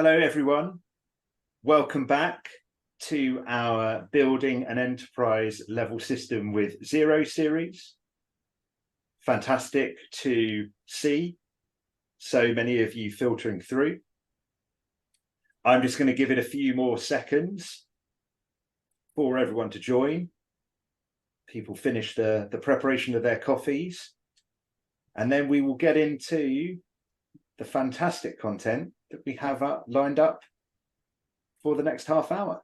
Hello, everyone. Welcome back to our Building an Enterprise Level System with Xero series. Fantastic to see so many of you filtering through. I'm just going to give it a few more seconds for everyone to join. People finish the preparation of their coffees, and then we will get into the fantastic content that we have lined up for the next half hour.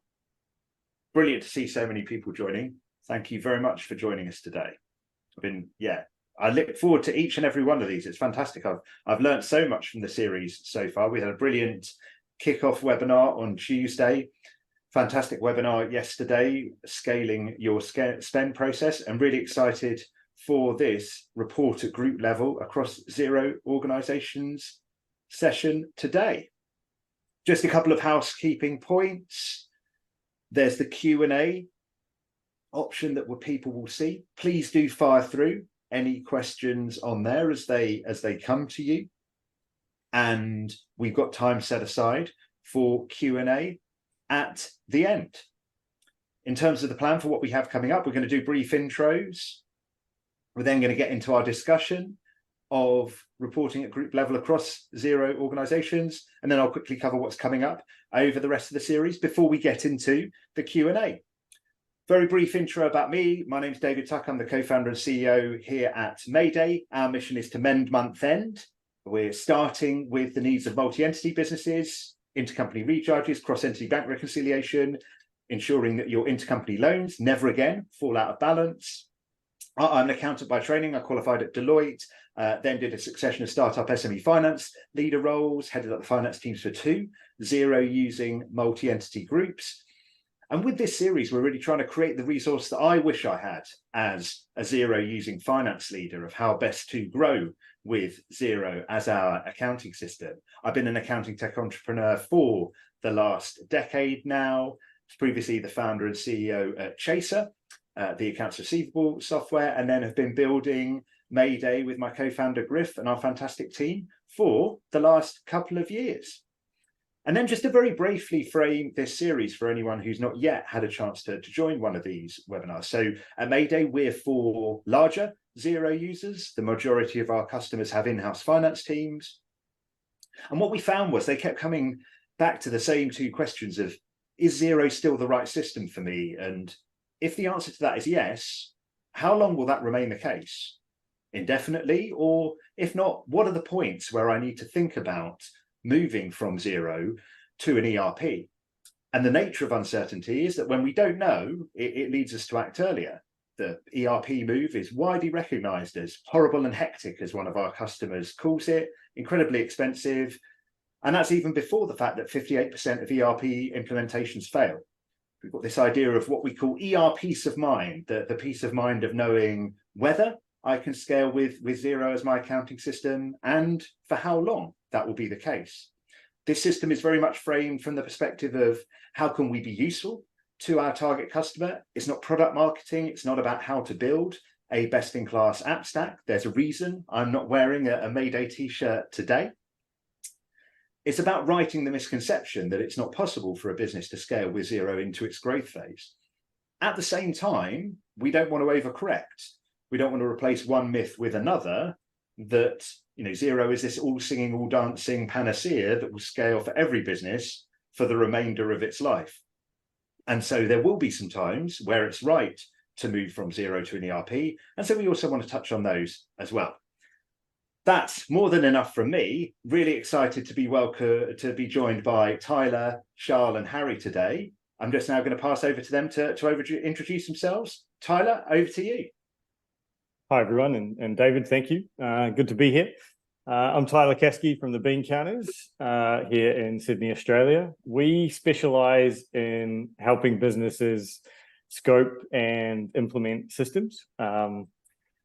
Brilliant to see so many people joining. Thank you very much for joining us today. I look forward to each and every one of these. It's fantastic. I've learned so much from the series so far. We had a brilliant kickoff webinar on Tuesday. Fantastic webinar yesterday, scaling your spend process, and really excited for this report at group level across Xero organizations session today. Just a couple of housekeeping points. There's the Q&A option that people will see. Please do fire through any questions on there as they come to you. And we've got time set aside for Q&A at the end. In terms of the plan for what we have coming up, we're going to do brief intros. We're then going to get into our discussion of reporting at group level across Xero organizations, and then I'll quickly cover what's coming up over the rest of the series before we get into the Q&A. Very brief intro about me. My name's David Tuck. I'm the co-founder and CEO here at Mayday. Our mission is to mend month end. We're starting with the needs of multi-entity businesses, intercompany recharges, cross-entity bank reconciliation, ensuring that your intercompany loans never again fall out of balance. I'm an accountant by training. I qualified at Deloitte, then did a succession of startup SME finance leader roles, headed up the finance teams for two, Xero using multi-entity groups. And with this series, we're really trying to create the resource that I wish I had as a Xero using finance leader of how best to grow with Xero as our accounting system. I've been an accounting tech entrepreneur for the last decade now. I was previously the founder and CEO at Chaser, the accounts receivable software, and then have been building Mayday with my co-founder Griff and our fantastic team for the last couple of years. And then just to very briefly frame this series for anyone who's not yet had a chance to join one of these webinars. So at Mayday, we're for larger Xero users. The majority of our customers have in-house finance teams. And what we found was they kept coming back to the same two questions of, is Xero still the right system for me? And if the answer to that is yes, how long will that remain the case? Indefinitely? Or if not, what are the points where I need to think about moving from Xero to an ERP? And the nature of uncertainty is that when we don't know, it leads us to act earlier. The ERP move is widely recognized as horrible and hectic, as one of our customers calls it, incredibly expensive. And that's even before the fact that 58% of ERP implementations fail. We've got this idea of what we call peace of mind, the peace of mind of knowing whether I can scale with Xero as my accounting system and for how long that will be the case. This system is very much framed from the perspective of how can we be useful to our target customer. It's not product marketing. It's not about how to build a best-in-class app stack. There's a reason I'm not wearing a Mayday t-shirt today. It's about righting the misconception that it's not possible for a business to scale with Xero into its growth phase. At the same time, we don't want to overcorrect. We don't want to replace one myth with another, that Xero is this all singing, all dancing panacea that will scale for every business for the remainder of its life. And so there will be some times where it's right to move from Xero to an ERP. And so we also want to touch on those as well. That's more than enough from me. Really excited to be joined by Tyler, Charl, and Harry today. I'm just now going to pass over to them to introduce themselves. Tyler, over to you. Hi, everyone, and David, thank you. Good to be here. I'm Tyler Caskey from TheBeanCounters here in Sydney, Australia. We specialise in helping businesses scope and implement systems.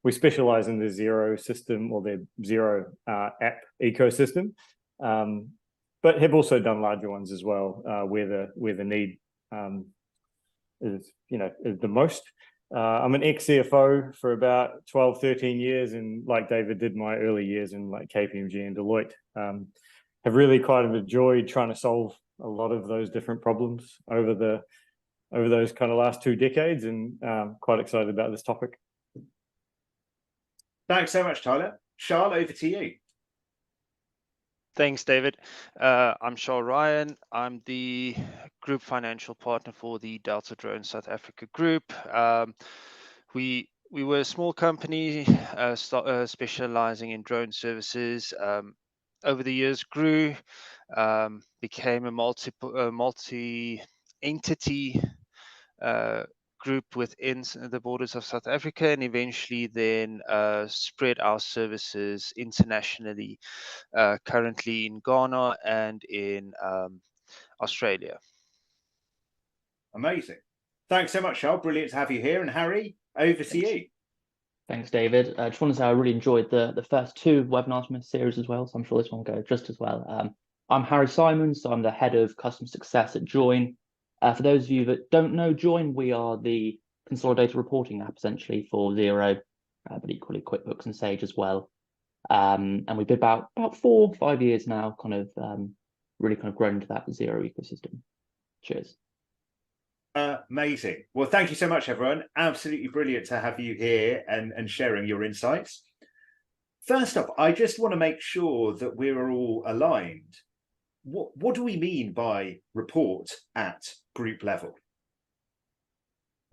We specialise in the Xero system, or the Xero app ecosystem, but have also done larger ones as well, where the need is the most. I'm an ex-CFO for about 12, 13 years, and like David did my early years in like KPMG and Deloitte. have really kind of enjoyed trying to solve a lot of those different problems over those kind of last 2 decades, and quite excited about this topic. Thanks so much, Tyler. Charl, over to you. Thanks, David. I'm Charl Ryan. I'm the group financial partner for the Delta Drone South Africa group. We were a small company specializing in drone services. Over the years, grew, became a multi-entity group within the borders of South Africa, and eventually then spread our services internationally, currently in Ghana and in Australia. Amazing. Thanks so much, Charl. Brilliant to have you here. And Harry, over to you. Thanks, David. I just want to say I really enjoyed the first 2 webinars from this series as well, so I'm sure this one will go just as well. I'm Harry Symons, so I'm the head of customer success at Joiin. For those of you that don't know Joiin, we are the consolidated reporting app essentially for Xero, but equally QuickBooks and Sage as well. And we've been about 4 or 5 years now, really grown into that Xero ecosystem. Cheers. Amazing. Well, thank you so much, everyone. Absolutely brilliant to have you here and sharing your insights. First off, I just want to make sure that we're all aligned. What do we mean by report at group level?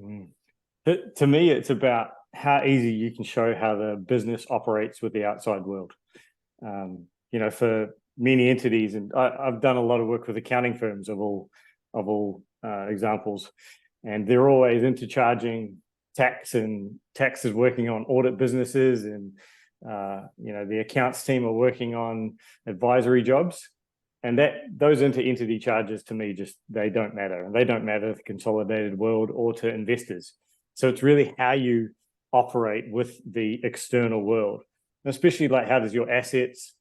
To me, it's about how easy you can show how the business operates with the outside world. For many entities, and I've done a lot of work with accounting firms of all examples, and they're always intercharging tax, and tax is working on audit businesses, and the accounts team are working on advisory jobs, and those inter-entity charges to me they don't matter, and they don't matter to the consolidated world or to investors. So it's really how you operate with the external world, and especially like how does your assets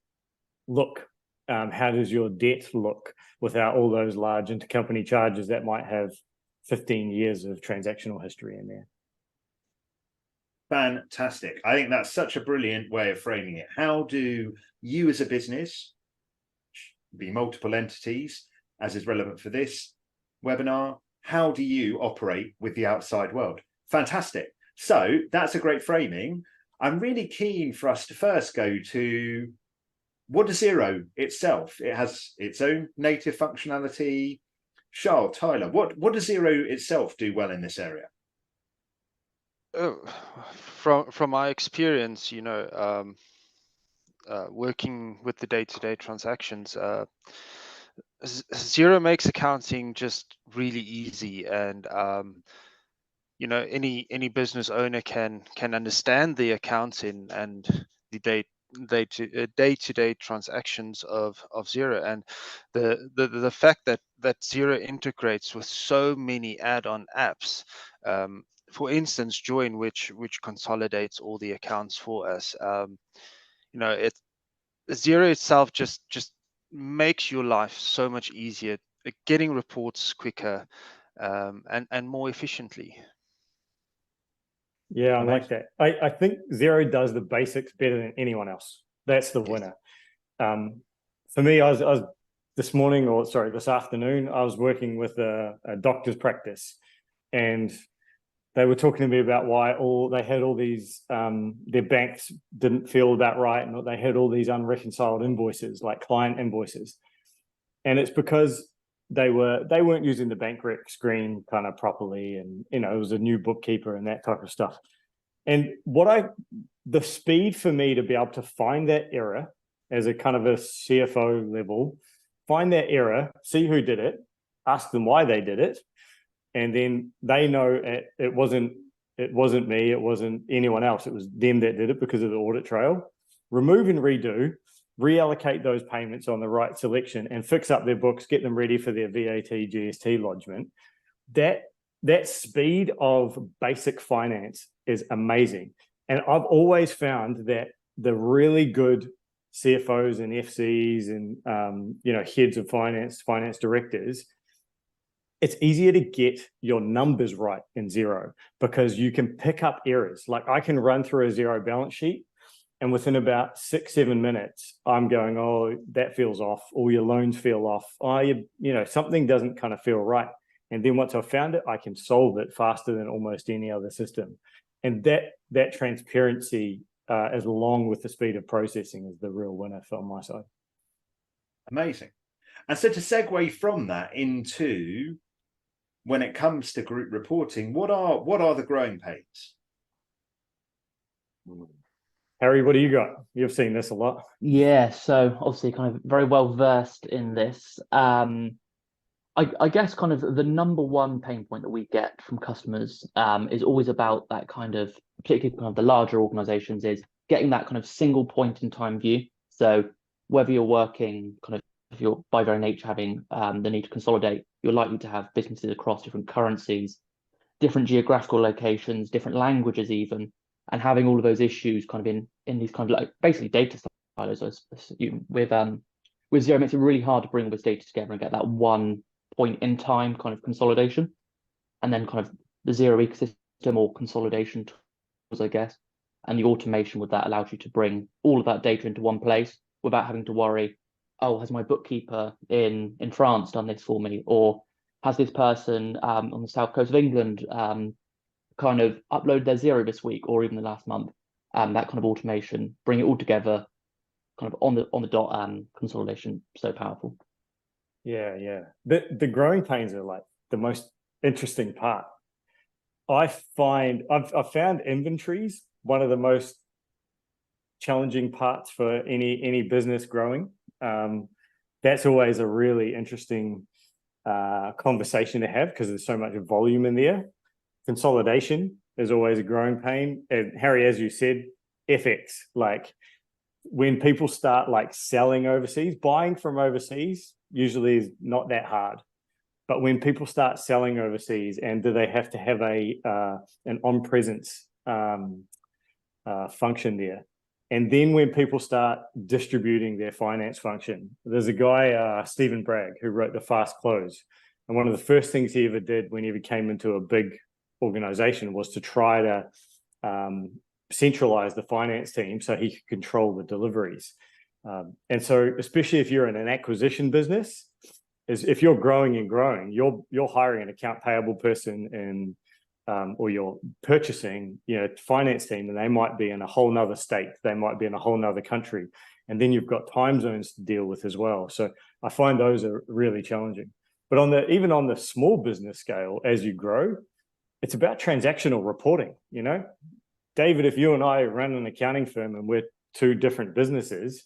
look, how does your debt look without all those large intercompany charges that might have 15 years of transactional history in there. Fantastic. I think that's such a brilliant way of framing it. How do you as a business, be multiple entities, as is relevant for this webinar, how do you operate with the outside world? Fantastic. So that's a great framing. I'm really keen for us to first go to, what does Xero itself? It has its own native functionality. Charl, Tyler, what does Xero itself do well in this area? From my experience, working with the day-to-day transactions, Xero makes accounting just really easy, and any business owner can understand the accounting and the day-to-day transactions of Xero, and the fact that Xero integrates with so many add-on apps. For instance, Joiin, which consolidates all the accounts for us. Xero itself just makes your life so much easier, getting reports quicker, and more efficiently. Yeah, I like that. I think Xero does the basics better than anyone else. That's the winner. For me, I was this afternoon, I was working with a doctor's practice, and they were talking to me about why they had all these, their banks didn't feel that right, and they had all these unreconciled invoices, like client invoices. And it's because they weren't using the bank rec screen kind of properly, and it was a new bookkeeper and that type of stuff. And the speed for me to be able to find that error as a kind of a CFO level, find that error, see who did it, ask them why they did it, and then they know it wasn't me, it wasn't anyone else, it was them that did it because of the audit trail. Remove and redo, reallocate those payments on the right selection, and fix up their books, get them ready for their VAT, GST lodgement. That speed of basic finance is amazing. And I've always found that the really good CFOs and FCs and heads of finance directors, it's easier to get your numbers right in Xero because you can pick up errors. Like I can run through a Xero balance sheet And within about 6-7 minutes, I'm going, oh, that feels off. All your loans feel off. Oh, you know, something doesn't kind of feel right. And then once I've found it, I can solve it faster than almost any other system. And that transparency, as along with the speed of processing, is the real winner on my side. Amazing. And so to segue from that into when it comes to group reporting, what are the growing pains? Harry, what do you got? You've seen this a lot. Yeah, so obviously kind of very well versed in this. I guess kind of the number one pain point that we get from customers is always about that kind of, particularly kind of the larger organizations, is getting that kind of single point in time view. So whether you're working kind of, if you're by very nature having the need to consolidate, you're likely to have businesses across different currencies, different geographical locations, different languages even, and having all of those issues kind of in these kind of like basically data silos. With Xero, it makes it really hard to bring all this data together and get that one point in time kind of consolidation, and then kind of the Xero ecosystem or consolidation tools, I guess, and the automation with that allows you to bring all of that data into one place without having to worry, oh, has my bookkeeper in France done this for me, or has this person on the south coast of England kind of uploaded their Xero this week or even the last month. That kind of automation, bring it all together, kind of on the dot. Consolidation, so powerful. Yeah. The growing pains are like the most interesting part. I've found inventories one of the most challenging parts for any business growing. That's always a really interesting conversation to have because there's so much volume in there. Consolidation is always a growing pain. And Harry, as you said, FX, like when people start like selling overseas, buying from overseas usually is not that hard. But when people start selling overseas, and do they have to have an on-presence function there? And then when people start distributing their finance function, there's a guy, Stephen Bragg, who wrote The Fast Close. And one of the first things he ever did when he came into a big organization was to try to centralize the finance team so he could control the deliveries. And so, especially if you're in an acquisition business, if you're growing, you're hiring an account payable person and or you're purchasing, finance team, and they might be in a whole nother state, they might be in a whole nother country, and then you've got time zones to deal with as well. So I find those are really challenging. But even on the small business scale, as you grow, it's about transactional reporting. David, if you and I run an accounting firm and we're two different businesses,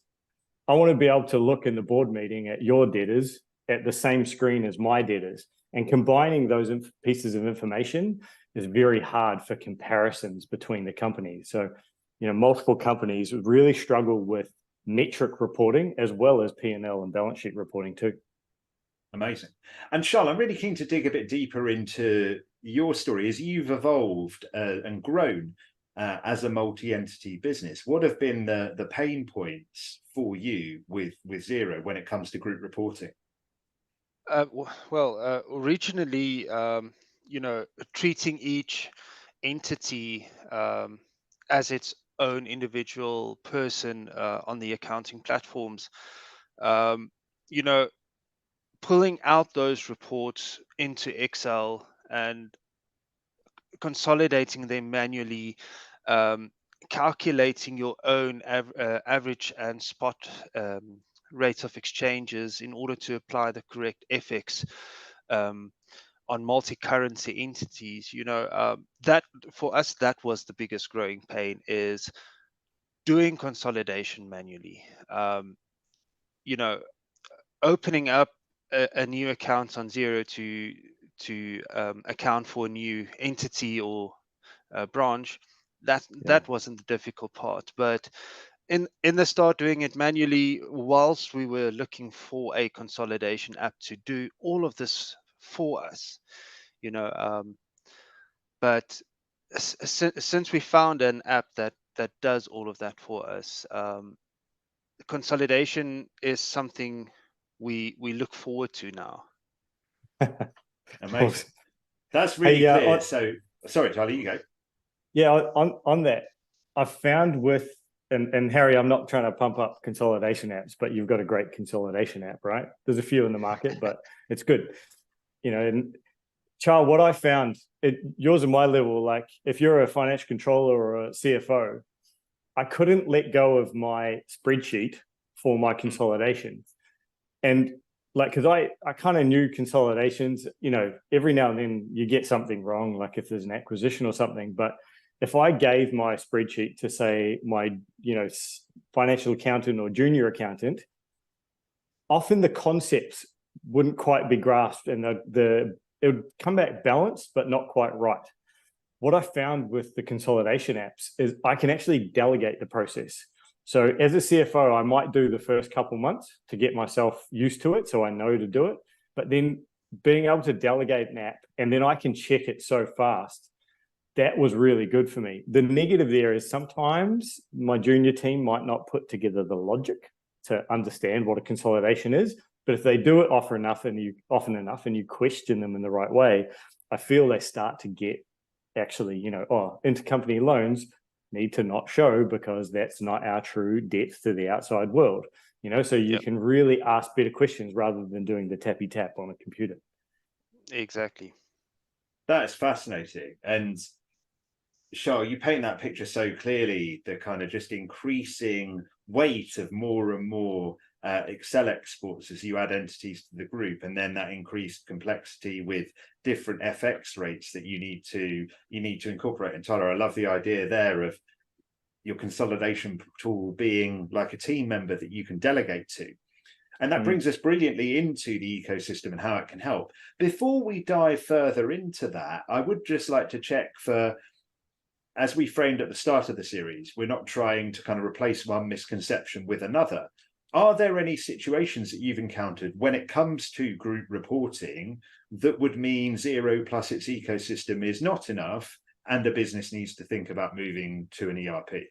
I want to be able to look in the board meeting at your debtors at the same screen as my debtors. And combining those pieces of information is very hard for comparisons between the companies. So, multiple companies really struggle with metric reporting as well as P&L and balance sheet reporting too. Amazing. And Charl, I'm really keen to dig a bit deeper into your story as you've evolved and grown as a multi-entity business. What have been the pain points for you with Xero when it comes to group reporting? Originally, treating each entity as its own individual person on the accounting platforms, pulling out those reports into Excel and consolidating them manually, calculating your own average and spot rates of exchanges in order to apply the correct FX on multi-currency entities. That for us, that was the biggest growing pain, is doing consolidation manually. Opening up a new account on Xero to account for a new entity or branch, that wasn't the difficult part. But in the start, doing it manually whilst we were looking for a consolidation app to do all of this for us, but since we found an app that does all of that for us, consolidation is something we look forward to now. Amazing. That's really clear. So sorry, Charlie, you go. Yeah, on that, I've found with and Harry, I'm not trying to pump up consolidation apps, but you've got a great consolidation app, right? There's a few in the market, but it's good. And Charl, what I found, yours and my level, like if you're a financial controller or a CFO, I couldn't let go of my spreadsheet for my consolidation. And like, because I kind of knew consolidations, every now and then you get something wrong, like if there's an acquisition or something. But if I gave my spreadsheet to, say, my, financial accountant or junior accountant, often the concepts wouldn't quite be grasped, and it would come back balanced, but not quite right. What I found with the consolidation apps is I can actually delegate the process. So as a CFO, I might do the first couple months to get myself used to it, so I know to do it. But then being able to delegate an app, and then I can check it so fast, that was really good for me. The negative there is sometimes my junior team might not put together the logic to understand what a consolidation is. But if they do it often enough and you question them in the right way, I feel they start to get actually, intercompany loans need to not show because that's not our true debt to the outside world. So you can really ask better questions rather than doing the tappy tap on a computer. Exactly. That's fascinating. And Charl, you paint that picture so clearly, the kind of just increasing weight of more and more Excel exports as you add entities to the group, and then that increased complexity with different FX rates that you need to incorporate. And Tyler, I love the idea there of your consolidation tool being like a team member that you can delegate to. And that brings us brilliantly into the ecosystem and how it can help. Before we dive further into that, I would just like to check for, as we framed at the start of the series, we're not trying to kind of replace one misconception with another. Are there any situations that you've encountered when it comes to group reporting that would mean Xero plus its ecosystem is not enough and a business needs to think about moving to an ERP?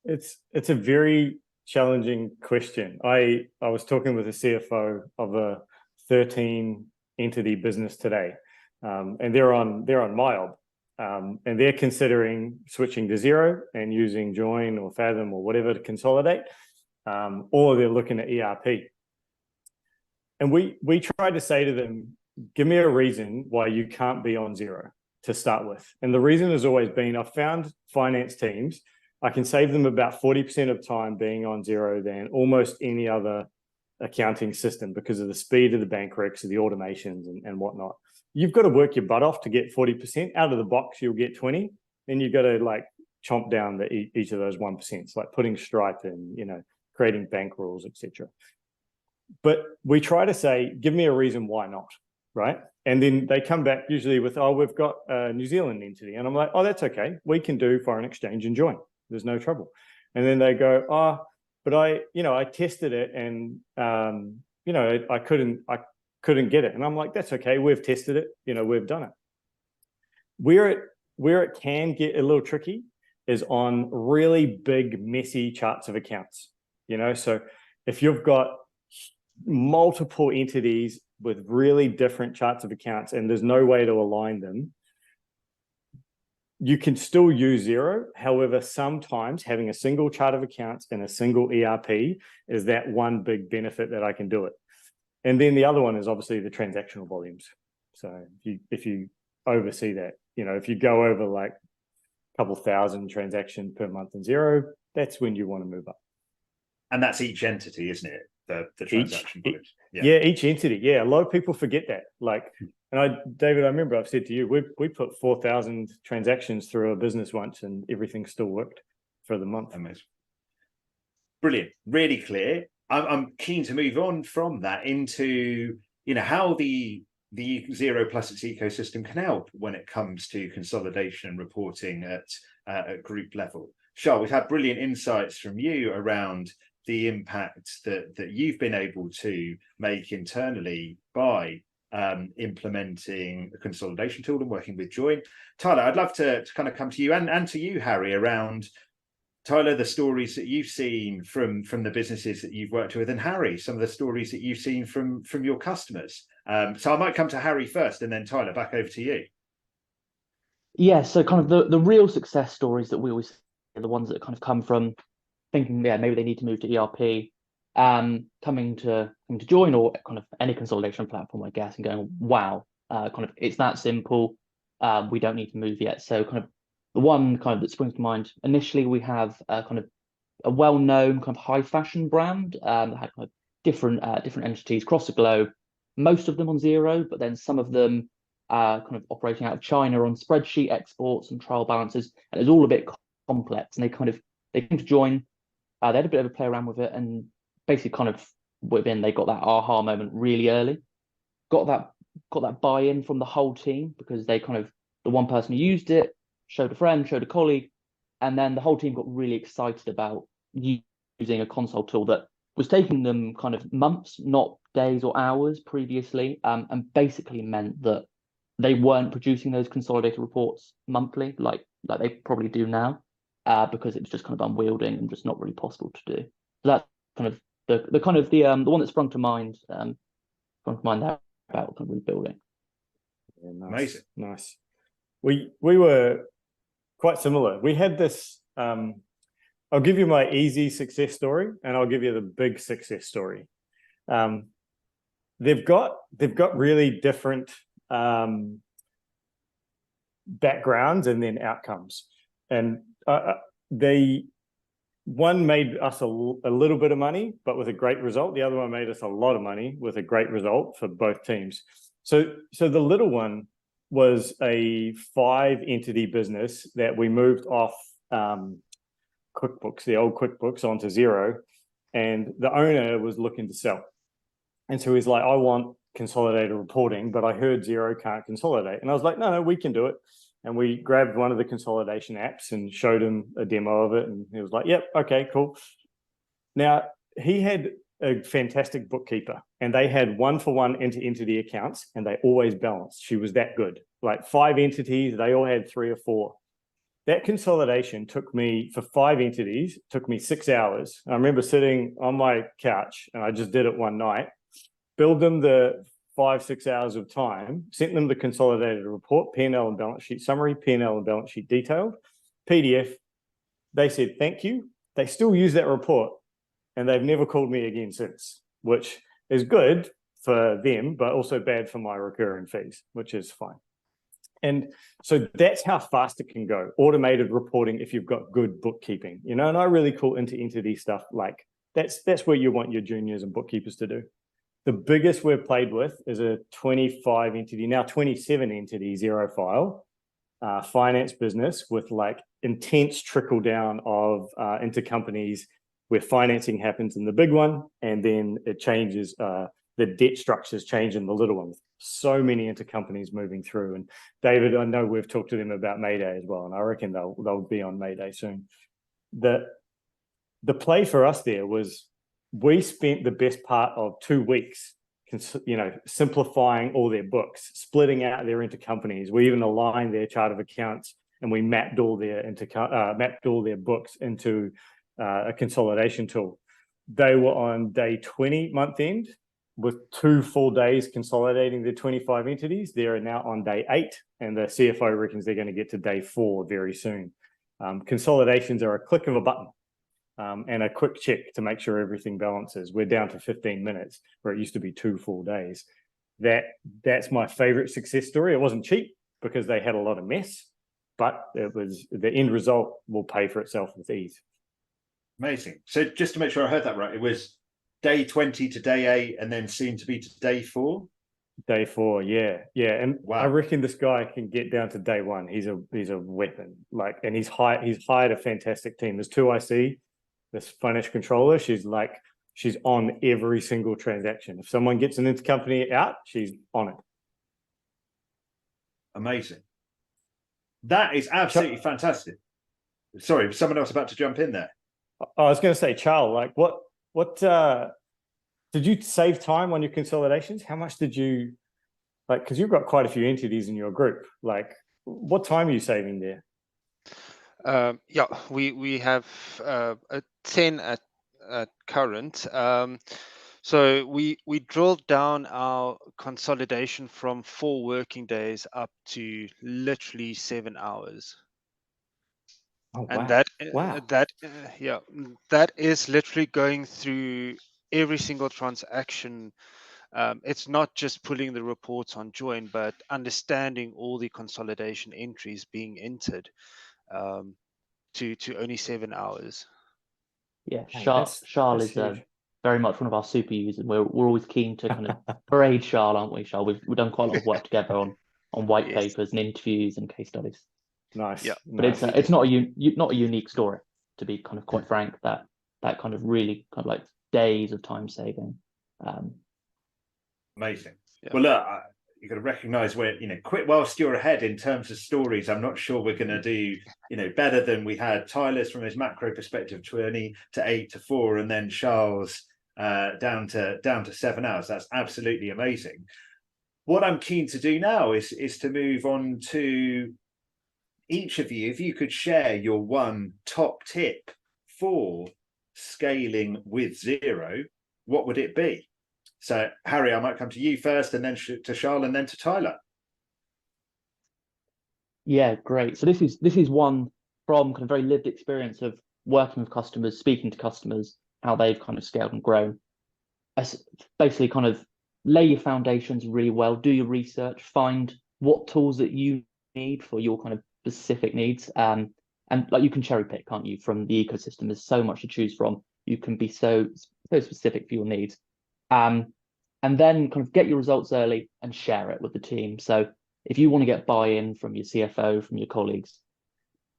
It's a very challenging question. I was talking with a CFO of a 13 entity business today, and they're on MyOb, and they're considering switching to Xero and using Joiin or Fathom or whatever to consolidate. Or they're looking at ERP. And we try to say to them, give me a reason why you can't be on Xero to start with. And the reason has always been, I've found finance teams, I can save them about 40% of time being on Xero than almost any other accounting system because of the speed of the bank recs, of the automations and whatnot. You've got to work your butt off to get 40%. Out of the box, you'll get 20. Then you've got to chomp down each of those 1%. It's like putting Stripe in, creating bank rules, etc. But we try to say, give me a reason why not, right? And then they come back usually with, we've got a New Zealand entity. And I'm like, that's okay. We can do foreign exchange and Joiin. There's no trouble. And then they go, but I tested it and, I couldn't get it. And I'm like, that's okay. We've tested it. We've done it. Where it can get a little tricky is on really big, messy charts of accounts. So if you've got multiple entities with really different charts of accounts and there's no way to align them, you can still use Xero. However, sometimes having a single chart of accounts and a single ERP is that one big benefit that I can do it. And then the other one is obviously the transactional volumes. So if you oversee that, if you go over like a couple thousand transactions per month in Xero, that's when you want to move up. And that's each entity, isn't it? The transaction volumes. Yeah, each entity. Yeah, a lot of people forget that. And David, I remember I've said to you, we put 4,000 transactions through a business once, and everything still worked for the month. Amazing. Brilliant. Really clear. I'm keen to move on from that into how the Xero plus its ecosystem can help when it comes to consolidation and reporting at group level. Charl, we've had brilliant insights from you around the impact that you've been able to make internally by implementing a consolidation tool and working with Joiin. Tyler, I'd love to kind of come to you and to you, Harry, around, Tyler, the stories that you've seen from the businesses that you've worked with, and Harry, some of the stories that you've seen from your customers. So I might come to Harry first and then Tyler, back over to you. Yeah, so kind of the real success stories that we always the ones that kind of come from thinking, yeah, maybe they need to move to ERP, coming to Joiin or kind of any consolidation platform, I guess, and going, wow, kind of it's that simple. We don't need to move yet. So kind of the one kind of that springs to mind initially, we have kind of a well-known kind of high fashion brand that had kind of different entities across the globe, most of them on Xero, but then some of them kind of operating out of China on spreadsheet exports and trial balances, and it's all a bit complex. And they came to Joiin. They had a bit of a play around with it, and basically kind of within they got that aha moment really early. Got that buy-in from the whole team, because they kind of, the one person who used it showed a friend, showed a colleague, and then the whole team got really excited about using a console tool that was taking them kind of months, not days or hours previously, and basically meant that they weren't producing those consolidated reports monthly like they probably do now, because it was just kind of unwieldy and just not really possible to do. So that's kind of the one that sprung to mind there about kind of rebuilding. Yeah, nice. Amazing. Nice. We were quite similar. We had this. I'll give you my easy success story, and I'll give you the big success story. They've got really different backgrounds and then outcomes, and one made us a little bit of money, but with a great result. The other one made us a lot of money with a great result for both teams. So the little one was a 5-entity business that we moved off QuickBooks, the old QuickBooks, onto Xero, and the owner was looking to sell. And so he's like, I want consolidated reporting, but I heard Xero can't consolidate. And I was like, no, we can do it. And we grabbed one of the consolidation apps and showed him a demo of it. And he was like, yep, okay, cool. Now, he had a fantastic bookkeeper, and they had 1-for-1 entity accounts, and they always balanced. She was that good. Like 5 entities, they all had 3 or 4. That consolidation took me, for 5 entities, took me 6 hours. I remember sitting on my couch, and I just did it one night, billed them the 5-6 hours of time, sent them the consolidated report, P&L and balance sheet summary, P&L and balance sheet detailed, PDF. They said, thank you. They still use that report, and they've never called me again since, which is good for them, but also bad for my recurring fees, which is fine. And so that's how fast it can go. Automated reporting if you've got good bookkeeping, and I really call inter-entity stuff like that's where you want your juniors and bookkeepers to do. The biggest we've played with is a 25 entity, now 27 entity Xero file finance business with like intense trickle down of intercompanies where financing happens in the big one, and then it changes, the debt structures change in the little ones. So many intercompanies moving through. And David, I know we've talked to them about Mayday as well, and I reckon they'll be on Mayday soon. The play for us there was we spent the best part of 2 weeks, simplifying all their books, splitting out their intercompanies. We even aligned their chart of accounts, and we mapped all their books into a consolidation tool. They were on day 20 month end with 2 full days consolidating their 25 entities. They're now on day 8, and the CFO reckons they're going to get to day 4 very soon. Consolidations are a click of a button. And a quick check to make sure everything balances. We're down to 15 minutes where it used to be 2 full days. That's my favorite success story. It wasn't cheap because they had a lot of mess, but it was the end result will pay for itself with ease. Amazing. So just to make sure I heard that right, it was day 20 to day 8, and then soon to be to day 4. Day 4, yeah. And wow. I reckon this guy can get down to day 1. He's a weapon. And he's hired a fantastic team. There's 2 I see. This financial controller, she's on every single transaction. If someone gets an intercompany out, she's on it. Amazing. That is absolutely fantastic. Sorry, was someone else about to jump in there? I was going to say, Charl, what did you save time on your consolidations? How much did you, because you've got quite a few entities in your group, what time are you saving there? Yeah, we have 10 at current. So we drilled down our consolidation from 4 working days up to literally 7 hours. Oh, And wow. Wow. that is literally going through every single transaction. It's not just pulling the reports on Joiin, but understanding all the consolidation entries being entered to only 7 hours. Yeah, Hey, Charl that's is huge. very much one of our super users. We're always keen to kind of parade Charl, aren't we, Charl? We've done quite a lot of work together on white Yes. papers and interviews and case studies. Nice. Yeah. But Nice. it's not a unique story, to be kind of quite frank. That kind of really kind of like days of time saving. Amazing. Yeah. Well, look, you've got to recognise where, quit whilst you're ahead in terms of stories. I'm not sure we're going to do, better than we had Tyler's from his macro perspective, 20 to 8 to 4, and then Charles down to 7 hours. That's absolutely amazing. What I'm keen to do now is to move on to each of you. If you could share your one top tip for scaling with Xero, what would it be? So, Harry, I might come to you first, and then to Charl, and then to Tyler. Yeah, great. So this is one from kind of very lived experience of working with customers, speaking to customers, how they've kind of scaled and grown. Basically, kind of lay your foundations really well, do your research, find what tools that you need for your kind of specific needs. And like you can cherry pick, can't you, from the ecosystem? There's so much to choose from. You can be so specific for your needs. And then kind of get your results early and share it with the team. So if you want to get buy-in from your CFO, from your colleagues,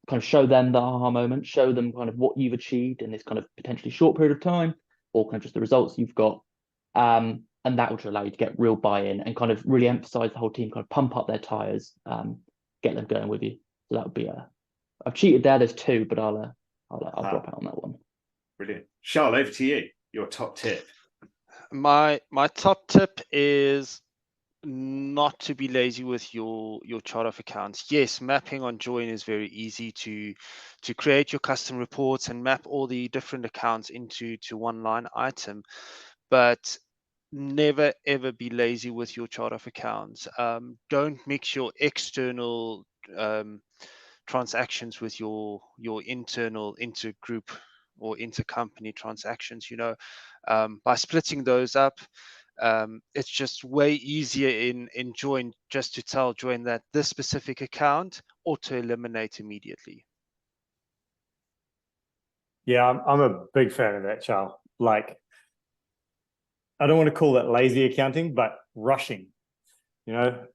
kind of show them the aha moment, show them kind of what you've achieved in this kind of potentially short period of time, or kind of just the results you've got. And that will allow you to get real buy-in and kind of really emphasize the whole team, kind of pump up their tires, get them going with you. So that would be I've cheated there. There's two, but I'll drop out on that one. Brilliant. Charl, over to you. Your top tip. My top tip is not to be lazy with your chart of accounts. Yes, mapping on Joiin is very easy to create your custom reports and map all the different accounts into one line item, but never ever be lazy with your chart of accounts. Don't mix your external transactions with your internal intergroup or intercompany transactions. By splitting those up, it's just way easier in Joiin just to tell Joiin that this specific account auto eliminate immediately. Yeah, I'm a big fan of that, Charl. Like, I don't want to call that lazy accounting, but rushing. I'd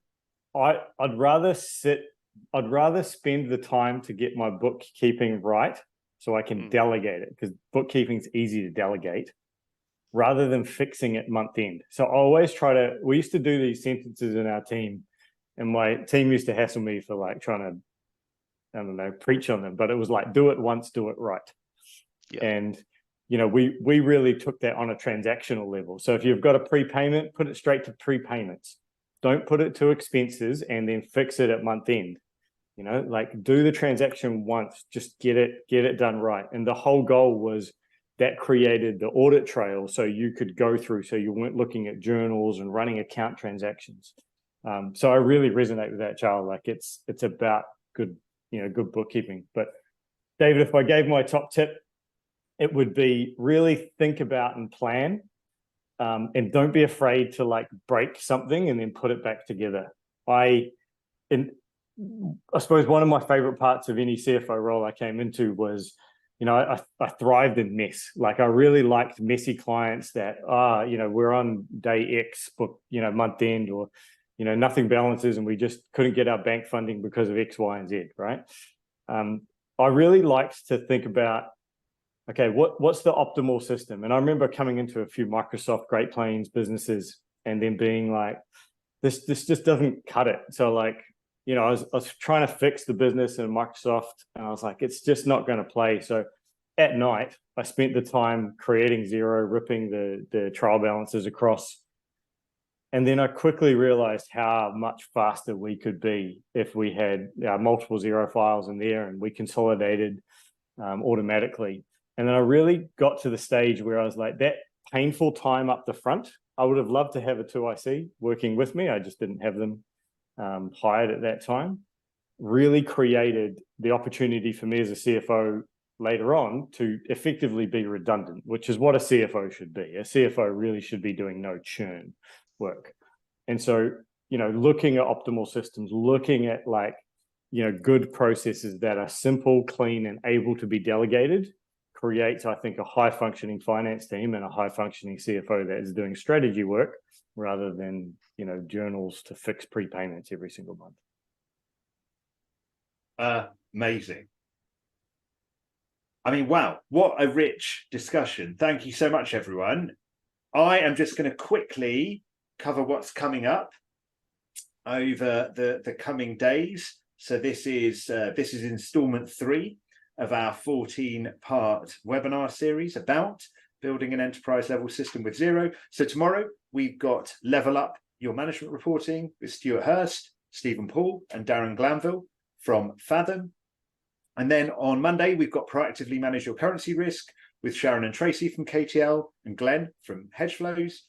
rather spend the time to get my bookkeeping right so I can delegate it, because bookkeeping is easy to delegate, rather than fixing it month end. So I always we used to do these sentences in our team, and my team used to hassle me for like trying to, I don't know, preach on them, but it was like, do it once, do it right. Yeah. And we really took that on a transactional level. So if you've got a prepayment, put it straight to prepayments. Don't put it to expenses and then fix it at month end. Like, do the transaction once, just get it done right. And the whole goal was that created the audit trail, so you could go through, so you weren't looking at journals and running account transactions. So I really resonate with that, Charl. Like, it's about good bookkeeping. But David, if I gave my top tip, it would be really think about and plan, and don't be afraid to like break something and then put it back together. I suppose one of my favorite parts of any CFO role I came into was, I thrived in mess. Like, I really liked messy clients that, we're on day X, book, month end, or, nothing balances and we just couldn't get our bank funding because of X, Y, and Z, right? I really liked to think about, okay, what's the optimal system? And I remember coming into a few Microsoft Great Plains businesses and then being like, this just doesn't cut it. So like, I was trying to fix the business in Microsoft, and I was like, it's just not going to play. So at night, I spent the time creating Xero, ripping the trial balances across. And then I quickly realized how much faster we could be if we had multiple Xero files in there and we consolidated automatically. And then I really got to the stage where I was like, that painful time up the front, I would have loved to have a 2IC working with me. I just didn't have them hired at that time. really created the opportunity for me as a CFO later on to effectively be redundant, which is what a CFO should be. A CFO really should be doing no churn work. And so, looking at optimal systems, looking at good processes that are simple, clean, and able to be delegated creates, I think, a high functioning finance team and a high functioning CFO that is doing strategy work rather than, journals to fix prepayments every single month. Amazing. I mean, wow, what a rich discussion. Thank you so much, everyone. I am just going to quickly cover what's coming up over the coming days. So this is installment 3 of our 14-part webinar series about building an enterprise level system with Xero. So tomorrow we've got Level Up Your Management Reporting with Stuart Hurst, Stephen Paul, and Darren Glanville from Fathom. And then on Monday, we've got Proactively Manage Your Currency Risk with Sharon and Tracy from KTL and Glenn from Hedge Flows.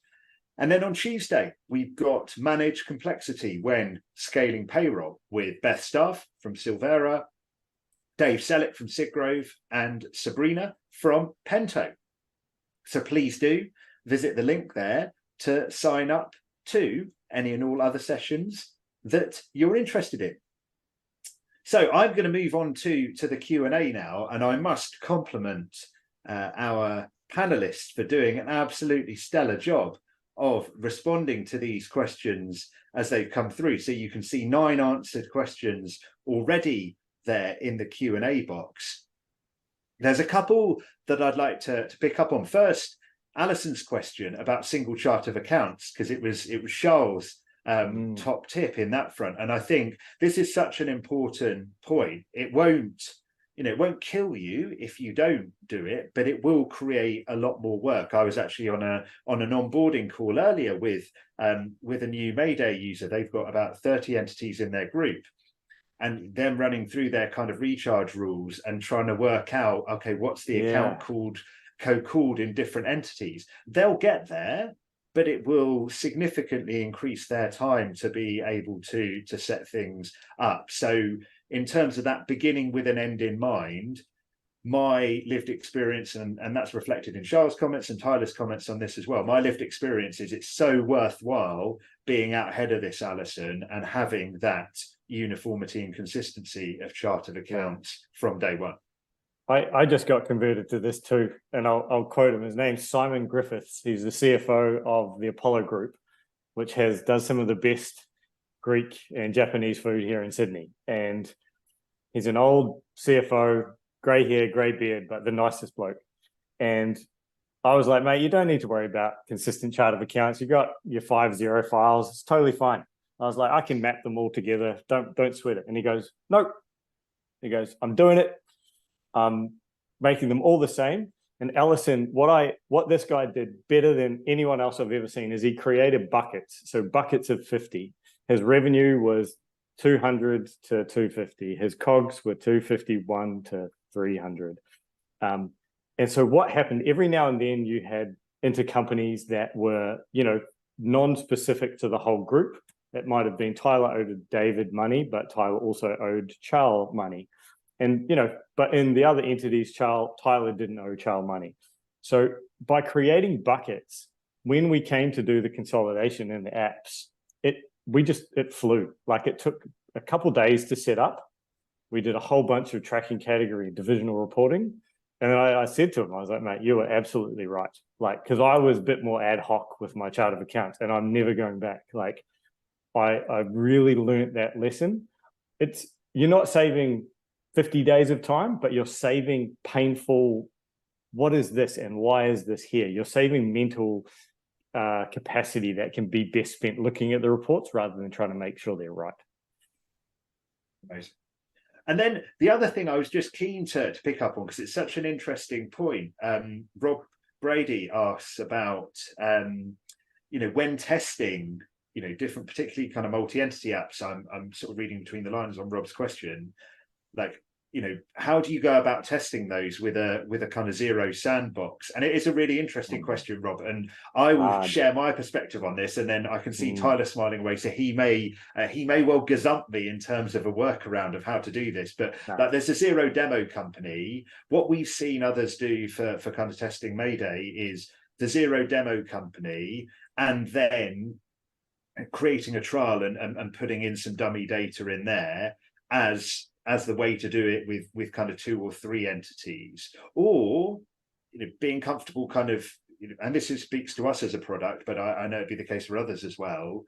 And then on Tuesday, we've got Manage Complexity when scaling payroll with Beth Staff from Silvera, Dave Selleck from Siggrove, and Sabrina from Pento. So please do visit the link there to sign up to any and all other sessions that you're interested in. So I'm going to move on to the Q&A now, and I must compliment our panelists for doing an absolutely stellar job of responding to these questions as they've come through. So you can see 9 answered questions already there in the Q&A box. There's a couple that I'd like to pick up on. First, Alison's question about single chart of accounts, because it was Charles' top tip in that front. And I think this is such an important point. It won't kill you if you don't do it, but it will create a lot more work. I was actually on an onboarding call earlier with a new Mayday user. They've got about 30 entities in their group, and them running through their kind of recharge rules and trying to work out, okay, what's the account called in different entities. They'll get there, but it will significantly increase their time to be able to set things up. So in terms of that beginning with an end in mind, my lived experience, and that's reflected in Charles' comments and Tyler's comments on this as well, my lived experience is it's so worthwhile being out ahead of this, Alison, and having that uniformity and consistency of chart of accounts from day one. I just got converted to this too, and I'll quote him. His name's Simon Griffiths. He's the CFO of the Apollo Group, which does some of the best Greek and Japanese food here in Sydney. And he's an old CFO, grey hair, grey beard, but the nicest bloke. And I was like, mate, you don't need to worry about consistent chart of accounts. You got your 5 Xero files. It's totally fine. I was like, I can map them all together. Don't sweat it. And he goes, nope. He goes, I'm doing it. Making them all the same. And Alison, what this guy did better than anyone else I've ever seen is he created buckets. So buckets of 50. His revenue was 200 to 250. His COGS were 251 to 300. And so what happened, every now and then you had intercompanies that were, non-specific to the whole group. That might have been Tyler owed David money, but Tyler also owed Charl money. And, but in the other entities, Tyler didn't owe Charl money. So by creating buckets, when we came to do the consolidation in the apps, it flew. Like it took a couple of days to set up. We did a whole bunch of tracking category, divisional reporting. And then I said to him, I was like, mate, you were absolutely right. Like, because I was a bit more ad hoc with my chart of accounts and I'm never going back. Like, I really learned that lesson. You're not saving 50 days of time, but you're saving painful, what is this and why is this here? You're saving mental capacity that can be best spent looking at the reports rather than trying to make sure they're right. Amazing. And then the other thing I was just keen to pick up on, because it's such an interesting point, Rob Brady asks about, when testing, different, particularly kind of multi-entity apps, I'm sort of reading between the lines on Rob's question, like how do you go about testing those with a kind of Xero sandbox? And it is a really interesting question, Rob, and I will share my perspective on this, and then I can see Tyler smiling away, so he may well gazump me in terms of a workaround of how to do this. But like, there's a Xero demo company. What we've seen others do for kind of testing Mayday is the Xero demo company, and then creating a trial and putting in some dummy data in there as the way to do it with kind of 2 or 3 entities, or being comfortable kind of, and this speaks to us as a product, but I know it'd be the case for others as well.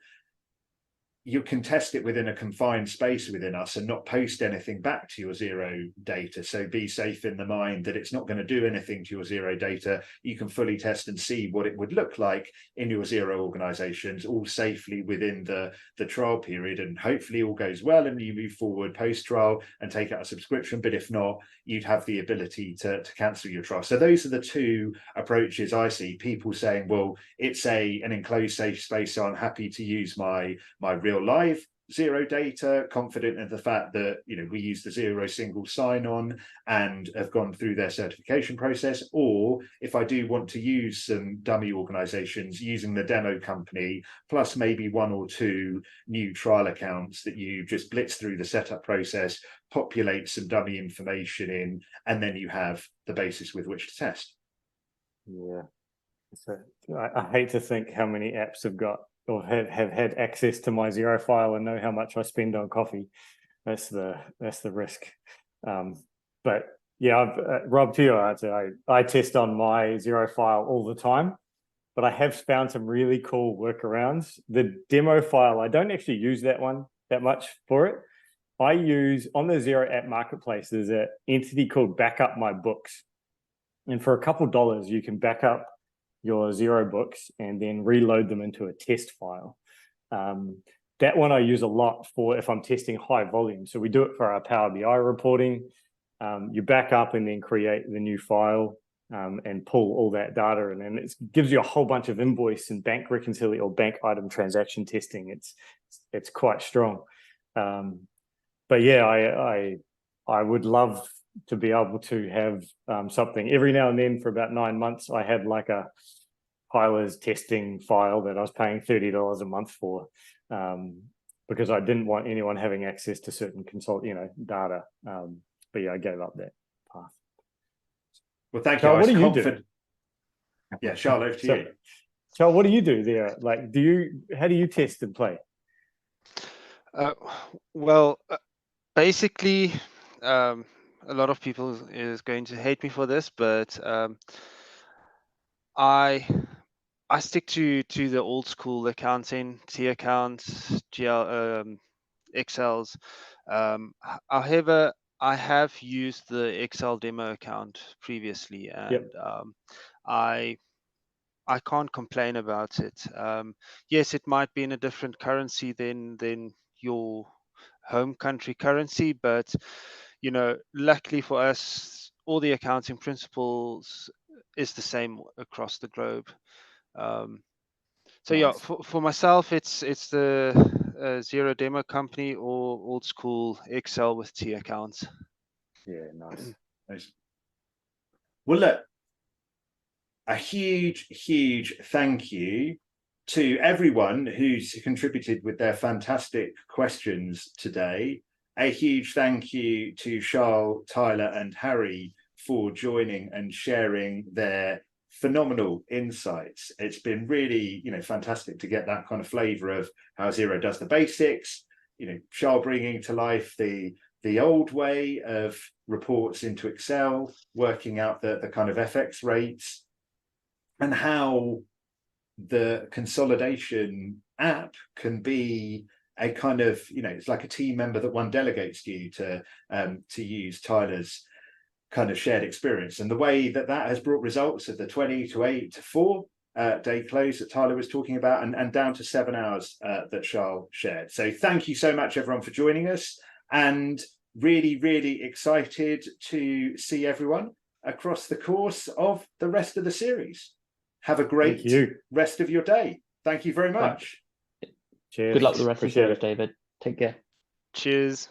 You can test it within a confined space within us and not post anything back to your Xero data. So be safe in the mind that it's not going to do anything to your Xero data. You can fully test and see what it would look like in your Xero organizations, all safely within the trial period. And hopefully all goes well and you move forward post-trial and take out a subscription. But if not, you'd have the ability to cancel your trial. So those are the 2 approaches I see. People saying, well, it's an enclosed safe space, so I'm happy to use my real live Xero data, confident in the fact that we use the Xero single sign-on and have gone through their certification process. Or if I do want to use some dummy organizations, using the demo company plus maybe 1 or 2 new trial accounts that you just blitz through the setup process, populate some dummy information in, and then you have the basis with which to test. Yeah, so I hate to think how many apps have got or have had access to my Xero file and know how much I spend on coffee. That's the risk. But yeah, Rob, to your answer, I test on my Xero file all the time, but I have found some really cool workarounds. The demo file, I don't actually use that one that much for it. I use, on the Xero app marketplace, there's an entity called Backup My Books. And for a couple dollars, you can back up your Xero books and then reload them into a test file. That one I use a lot for if I'm testing high volume. So we do it for our Power BI reporting. You back up and then create the new file and pull all that data, and then it gives you a whole bunch of invoice and bank reconciliation or bank item transaction testing. It's quite strong. But yeah, I would love to be able to have something every now and then. For about 9 months, I had like a Tyler's testing file that I was paying $30 a month for, because I didn't want anyone having access to certain data. But yeah, I gave up that path. Well, thank Charl, you. what do you do? Yeah, Charl, over to you. Charl, what do you do there? Like, how do you test and play? Well, basically, a lot of people is going to hate me for this, but I stick to the old school accounting, T accounts, GL, Excels. However, I have used the Excel demo account previously, and I can't complain about it. Yes, it might be in a different currency than your home country currency, but luckily for us, all the accounting principles is the same across the globe. So nice. Yeah, for myself, it's the Xero demo company or old school Excel with T accounts. Yeah, nice. Well, look, a huge thank you to everyone who's contributed with their fantastic questions today. A huge thank you to Charl, Tyler, and Harry for joining and sharing their phenomenal insights. It's been really, fantastic to get that kind of flavor of how Xero does the basics. Charl bringing to life the old way of reports into Excel, working out the kind of FX rates, and how the consolidation app can be a kind of, it's like a team member that one delegates to you to use Tyler's kind of shared experience, and the way that has brought results of the 20 to 8 to 4 day close that Tyler was talking about, and down to 7 hours that Charl shared. So thank you so much, everyone, for joining us, and really excited to see everyone across the course of the rest of the series. Have a great rest of your day. Thank you very much. Cheers. Good luck with the rest of the series, David. Take care. Cheers.